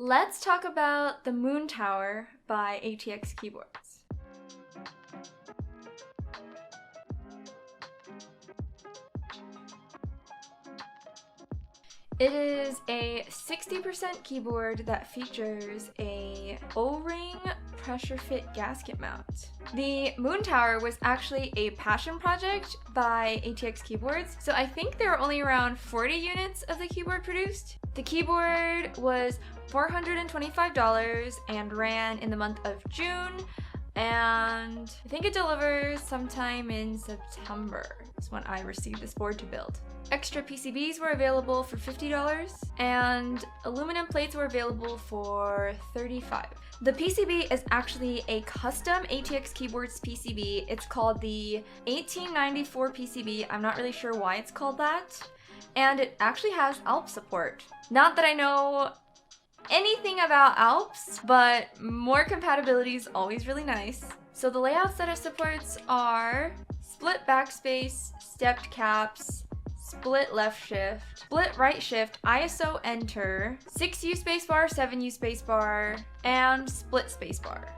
Let's talk about the Moontower by ATX Keyboards. It is a 60% keyboard that features a O-ring pressure fit gasket mount. The Moontower was actually a passion project by ATX Keyboards, so I think there are only around 40 units of the keyboard produced. The keyboard was $425 and ran in the month of June, and I think it delivers sometime in September is when I received this board to build. Extra PCBs were available for $50 and aluminum plates were available for $35. The PCB is actually a custom ATX Keyboards PCB. It's called the 1894 PCB. I'm not really sure why it's called that. And it actually has ALP support. Not that I know anything about ALPs, but more compatibility is always really nice. So the layouts that it supports are split backspace, stepped caps, split left shift, split right shift, ISO enter, 6U spacebar, 7U spacebar, and split spacebar.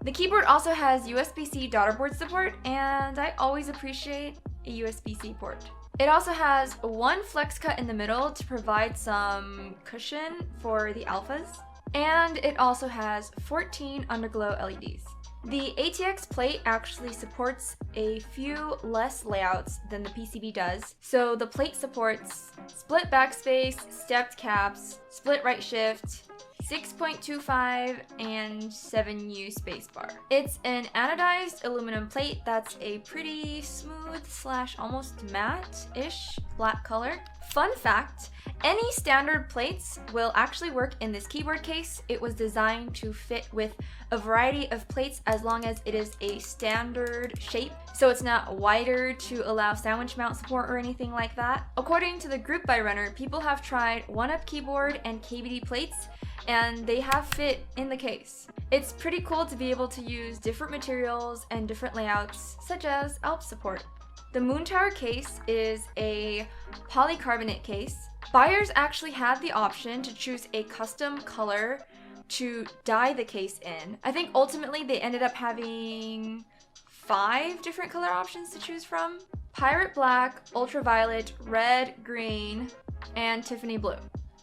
The keyboard also has USB-C daughterboard support, and I always appreciate a USB-C port. It also has one flex cut in the middle to provide some cushion for the alphas, and it also has 14 underglow LEDs. The ATX plate actually supports a few less layouts than the PCB does. So the plate supports split backspace, stepped caps, split right shift, 6.25 and 7U spacebar. It's an anodized aluminum plate that's a pretty smooth / almost matte-ish black color. Fun fact, any standard plates will actually work in this keyboard case. It was designed to fit with a variety of plates as long as it is a standard shape, so it's not wider to allow sandwich mount support or anything like that. According to the group by Runner, people have tried 1UP keyboard and KBD plates, and they have fit in the case. It's pretty cool to be able to use different materials and different layouts, such as ALP support. The Moontower case is a polycarbonate case. Buyers actually had the option to choose a custom color to dye the case in. I think ultimately they ended up having 5 different color options to choose from: Pirate Black, Ultraviolet, Red, Green, and Tiffany Blue.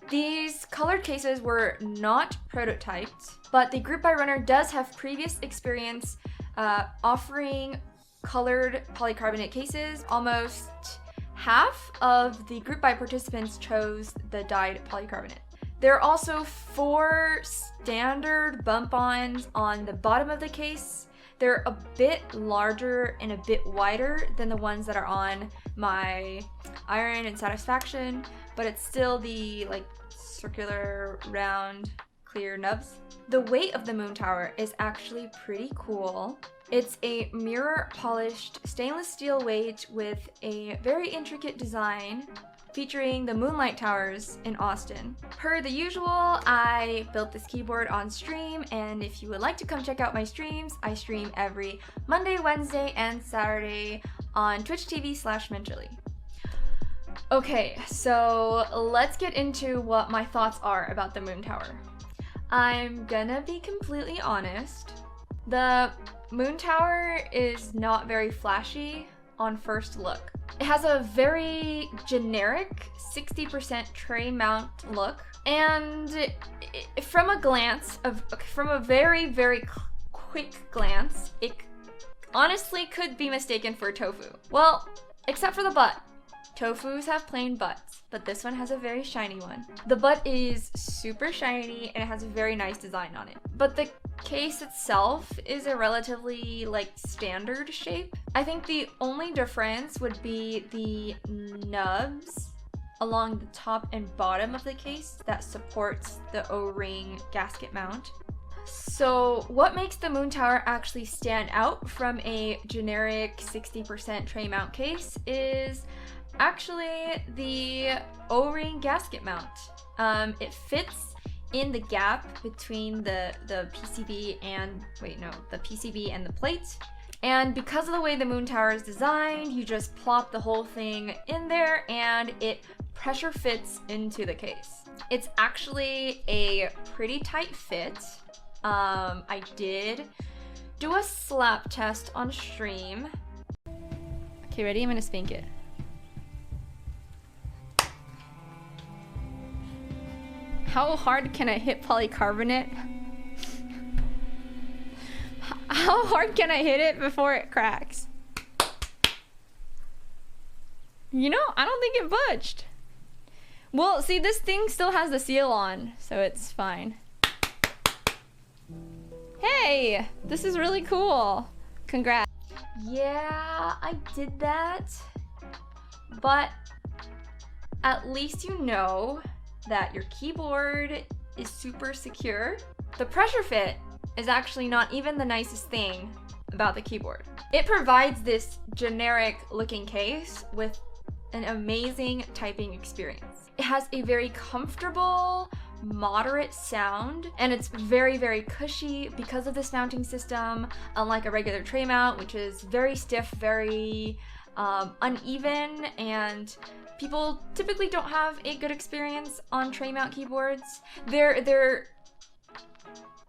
These colored cases were not prototyped, but the Group by Runner does have previous experience offering colored polycarbonate cases. Almost half of the Group by participants chose the dyed polycarbonate. There are also 4 standard bump-ons on the bottom of the case. They're a bit larger and a bit wider than the ones that are on my Iron and Satisfaction, but it's still the circular, round, clear nubs. The weight of the Moontower is actually pretty cool. It's a mirror polished stainless steel weight with a very intricate design featuring the Moonlight Towers in Austin. Per the usual, I built this keyboard on stream, and if you would like to come check out my streams, I stream every Monday, Wednesday, and Saturday on Twitch TV/Menchily. Okay, so let's get into what my thoughts are about the Moontower. I'm gonna be completely honest. The Moontower is not very flashy on first look. It has a very generic 60% tray mount look, and from a very, very quick glance, it honestly could be mistaken for tofu. Well, except for the butt. Tofus have plain butts, but this one has a very shiny one. The butt is super shiny and it has a very nice design on it. But the case itself is a relatively standard shape. I think the only difference would be the nubs along the top and bottom of the case that supports the O-ring gasket mount. So what makes the Moontower actually stand out from a generic 60% tray mount case is actually the O-ring gasket mount. It fits in the gap between the PCB and the PCB and the plate. And because of the way the Moontower is designed, you just plop the whole thing in there and it pressure fits into the case. It's actually a pretty tight fit. I did do a slap test on stream. Okay, ready? I'm gonna spank it. How hard can I hit polycarbonate? How hard can I hit it before it cracks? You know, I don't think it budged. Well, see, this thing still has the seal on, so it's fine. Hey, this is really cool. Congrats. Yeah, I did that, but at least you know that your keyboard is super secure. The pressure fit is actually not even the nicest thing about the keyboard. It provides this generic looking case with an amazing typing experience. It has a very comfortable, moderate sound, and it's very, very cushy because of this mounting system, unlike a regular tray mount, which is very stiff, very uneven, and people typically don't have a good experience on tray mount keyboards. They're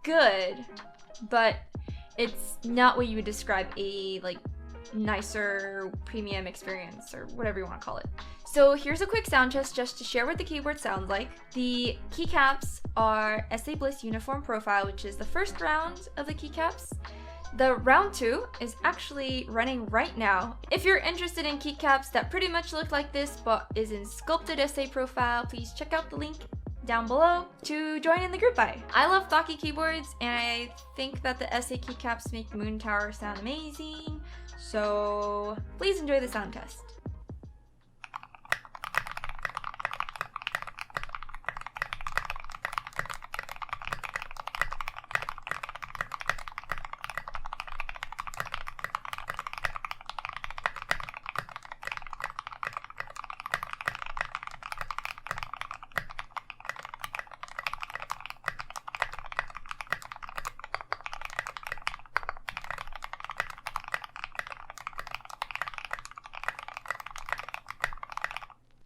good, but it's not what you would describe a like nicer premium experience or whatever you want to call it. So here's a quick sound test just to share what the keyboard sounds like. The keycaps are SA Bliss Uniform Profile, which is the first round of the keycaps. The round 2 is actually running right now. If you're interested in keycaps that pretty much look like this but is in sculpted SA Profile, please check out the link down below to join in the group buy. I love Thocky keyboards, and I think that the SA keycaps make Moontower sound amazing, so please enjoy the sound test.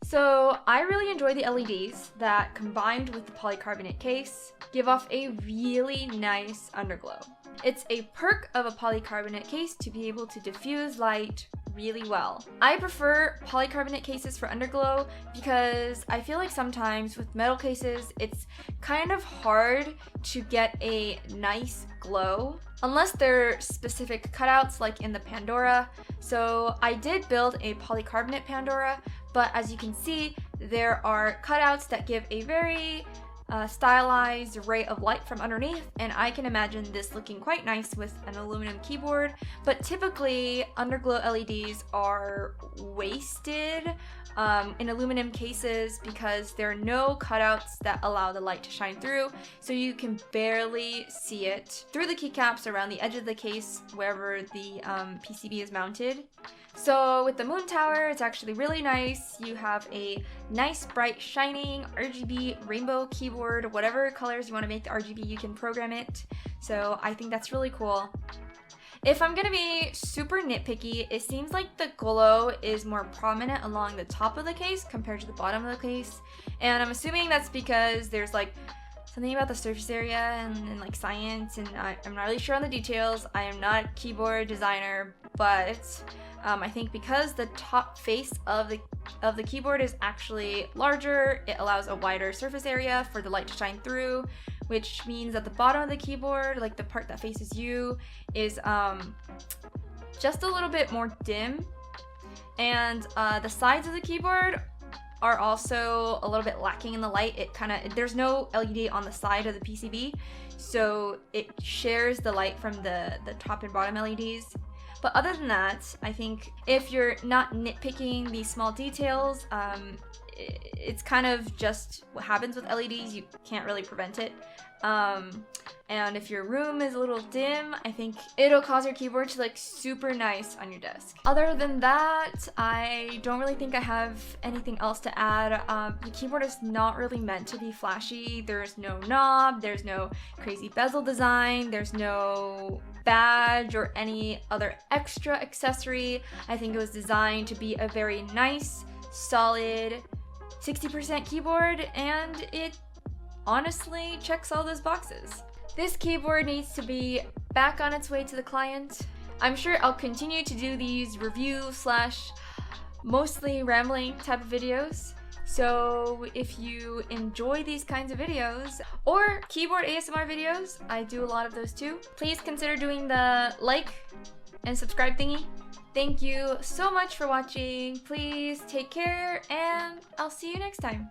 So I really enjoy the LEDs that, combined with the polycarbonate case, give off a really nice underglow. It's a perk of a polycarbonate case to be able to diffuse light really well. I prefer polycarbonate cases for underglow because I feel like sometimes with metal cases it's kind of hard to get a nice glow unless they're specific cutouts like in the Pandora. So I did build a polycarbonate Pandora, but as you can see, there are cutouts that give a very stylized ray of light from underneath, and I can imagine this looking quite nice with an aluminum keyboard. But typically, underglow LEDs are wasted in aluminum cases because there are no cutouts that allow the light to shine through, so you can barely see it through the keycaps around the edge of the case wherever the PCB is mounted. So with the Moontower, it's actually really nice. You have a nice, bright, shining RGB rainbow keyboard. Whatever colors you want to make the RGB, you can program it. So I think that's really cool. If I'm gonna be super nitpicky, it seems like the glow is more prominent along the top of the case compared to the bottom of the case. And I'm assuming that's because there's like something about the surface area and like science, and I'm not really sure on the details. I am not a keyboard designer, but I think because the top face of the keyboard is actually larger, it allows a wider surface area for the light to shine through, which means that the bottom of the keyboard, like the part that faces you, is just a little bit more dim, and the sides of the keyboard are also a little bit lacking in the light. There's no LED on the side of the PCB, so it shares the light from the top and bottom LEDs. But other than that, I think if you're not nitpicking these small details, it's kind of just what happens with LEDs. You can't really prevent it. And if your room is a little dim, I think it'll cause your keyboard to look super nice on your desk. Other than that, I don't really think I have anything else to add. The keyboard is not really meant to be flashy. There's no knob, there's no crazy bezel design, there's no badge or any other extra accessory. I think it was designed to be a very nice, solid 60% keyboard, and it honestly checks all those boxes. This keyboard needs to be back on its way to the client. I'm sure I'll continue to do these review slash mostly rambling type of videos. So if you enjoy these kinds of videos or keyboard ASMR videos, I do a lot of those too, please consider doing the like and subscribe thingy. Thank you so much for watching. Please take care, and I'll see you next time.